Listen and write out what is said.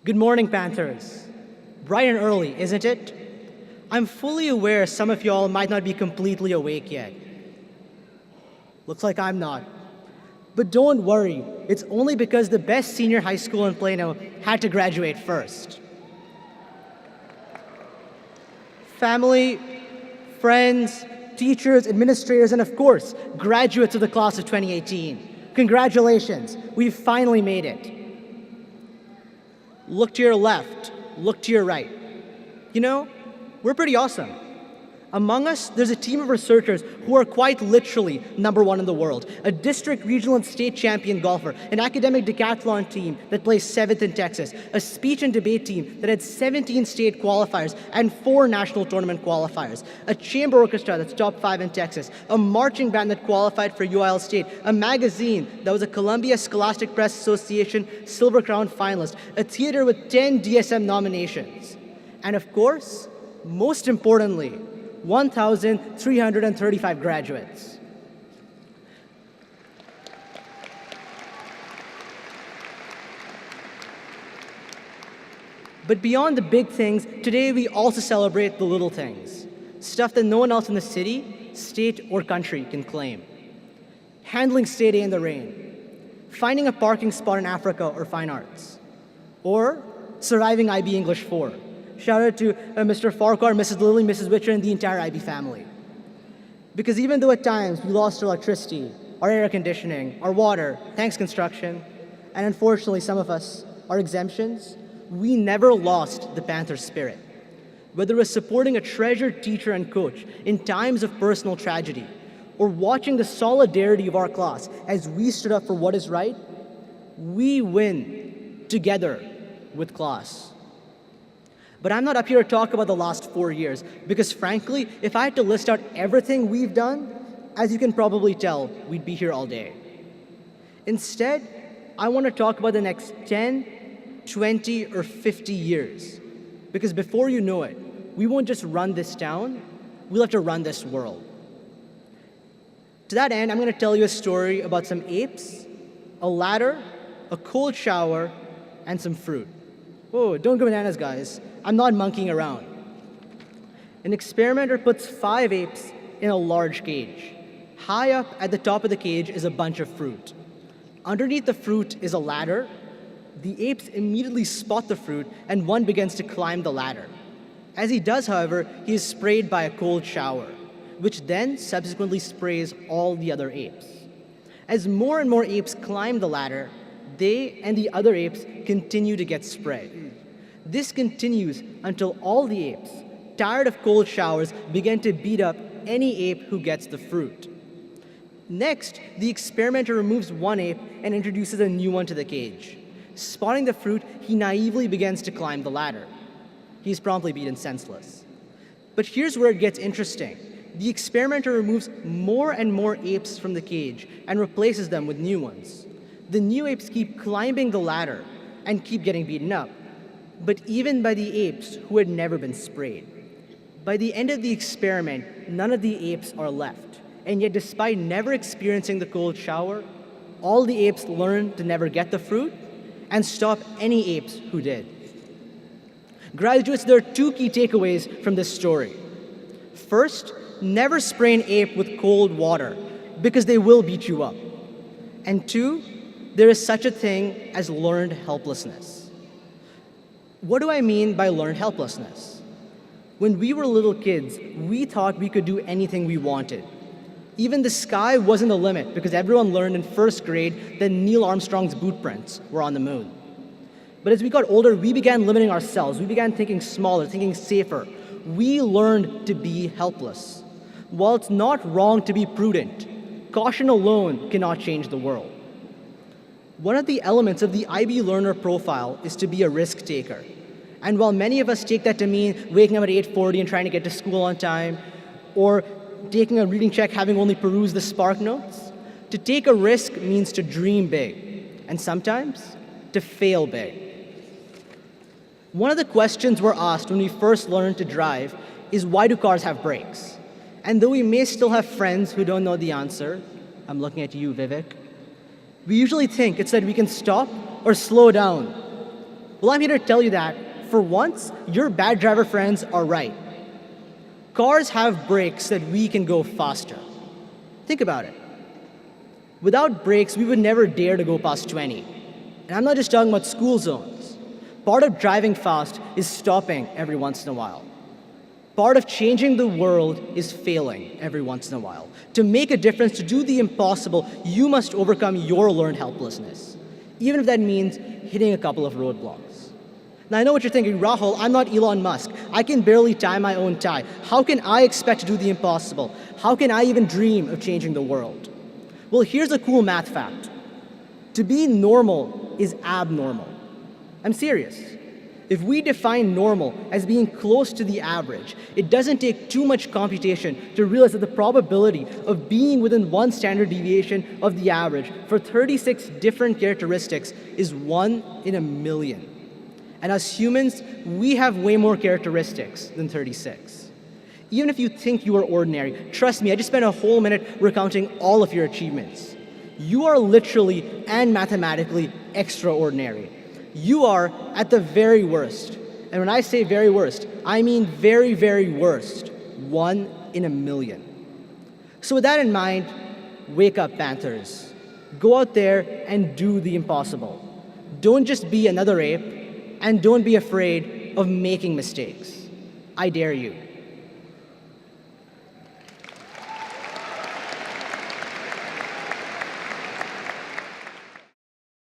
Good morning, Panthers. Bright and early, isn't it? I'm fully aware some of y'all might not be completely awake yet. Looks like I'm not. But don't worry, it's only because the best senior high school in Plano had to graduate first. Family, friends, teachers, administrators, and of course, graduates of the class of 2018. Congratulations, we've finally made it. Look to your left, look to your right. You know, we're pretty awesome. Among us, there's a team of researchers who are quite literally #1 in the world, a district, regional, and state champion golfer, an academic decathlon team that placed 7th in Texas, a speech and debate team that had 17 state qualifiers and 4 national tournament qualifiers, a chamber orchestra that's top 5 in Texas, a marching band that qualified for UIL State, a magazine that was a Columbia Scholastic Press Association Silver Crown finalist, a theater with 10 DSM nominations, and of course, most importantly, 1,335 graduates. But beyond the big things, today we also celebrate the little things. Stuff that no one else in the city, state, or country can claim. Handling state A in the rain. Finding a parking spot in Africa or fine arts. Or surviving IB English 4. Shout out to Mr. Farquhar, Mrs. Lilly, Mrs. Witcher, and the entire IB family. Because even though at times we lost our electricity, our air conditioning, our water, thanks construction, and unfortunately some of us, our exemptions, we never lost the Panther spirit. Whether it was supporting a treasured teacher and coach in times of personal tragedy, or watching the solidarity of our class as we stood up for what is right, we win together with class. But I'm not up here to talk about the last 4 years, because frankly, if I had to list out everything we've done, as you can probably tell, we'd be here all day. Instead, I want to talk about the next 10, 20, or 50 years. Because before you know it, we won't just run this town, we'll have to run this world. To that end, I'm going to tell you a story about some apes, a ladder, a cold shower, and some fruit. Oh, don't go bananas, guys. I'm not monkeying around. An experimenter puts 5 apes in a large cage. High up at the top of the cage is a bunch of fruit. Underneath the fruit is a ladder. The apes immediately spot the fruit, and one begins to climb the ladder. As he does, however, he is sprayed by a cold shower, which then subsequently sprays all the other apes. As more and more apes climb the ladder, they and the other apes continue to get sprayed. This continues until all the apes, tired of cold showers, begin to beat up any ape who gets the fruit. Next, the experimenter removes one ape and introduces a new one to the cage. Spotting the fruit, he naively begins to climb the ladder. He's promptly beaten senseless. But here's where it gets interesting. The experimenter removes more and more apes from the cage and replaces them with new ones. The new apes keep climbing the ladder and keep getting beaten up, but even by the apes who had never been sprayed. By the end of the experiment, none of the apes are left, and yet despite never experiencing the cold shower, all the apes learned to never get the fruit and stop any apes who did. Graduates, there are 2 key takeaways from this story. First, never spray an ape with cold water, because they will beat you up. And 2, there is such a thing as learned helplessness. What do I mean by learned helplessness? When we were little kids, we thought we could do anything we wanted. Even the sky wasn't the limit, because everyone learned in 1st grade that Neil Armstrong's boot prints were on the moon. But as we got older, we began limiting ourselves. We began thinking smaller, thinking safer. We learned to be helpless. While it's not wrong to be prudent, caution alone cannot change the world. One of the elements of the IB learner profile is to be a risk taker. And while many of us take that to mean waking up at 8:40 and trying to get to school on time, or taking a reading check having only perused the Spark Notes, to take a risk means to dream big, and sometimes to fail big. One of the questions we're asked when we first learn to drive is, why do cars have brakes? And though we may still have friends who don't know the answer, I'm looking at you, Vivek, we usually think it's that we can stop or slow down. Well, I'm here to tell you that, for once, your bad driver friends are right. Cars have brakes that we can go faster. Think about it. Without brakes, we would never dare to go past 20. And I'm not just talking about school zones. Part of driving fast is stopping every once in a while. Part of changing the world is failing every once in a while. To make a difference, to do the impossible, you must overcome your learned helplessness, even if that means hitting a couple of roadblocks. Now, I know what you're thinking, Rahul, I'm not Elon Musk. I can barely tie my own tie. How can I expect to do the impossible? How can I even dream of changing the world? Well, here's a cool math fact. To be normal is abnormal. I'm serious. If we define normal as being close to the average, it doesn't take too much computation to realize that the probability of being within one standard deviation of the average for 36 different characteristics is 1 in a million. And as humans, we have way more characteristics than 36. Even if you think you are ordinary, trust me, I just spent a whole minute recounting all of your achievements. You are literally and mathematically extraordinary. You are at the very worst. And when I say very worst, I mean very, very worst. 1 in a million. So with that in mind, wake up, Panthers. Go out there and do the impossible. Don't just be another ape, and don't be afraid of making mistakes. I dare you.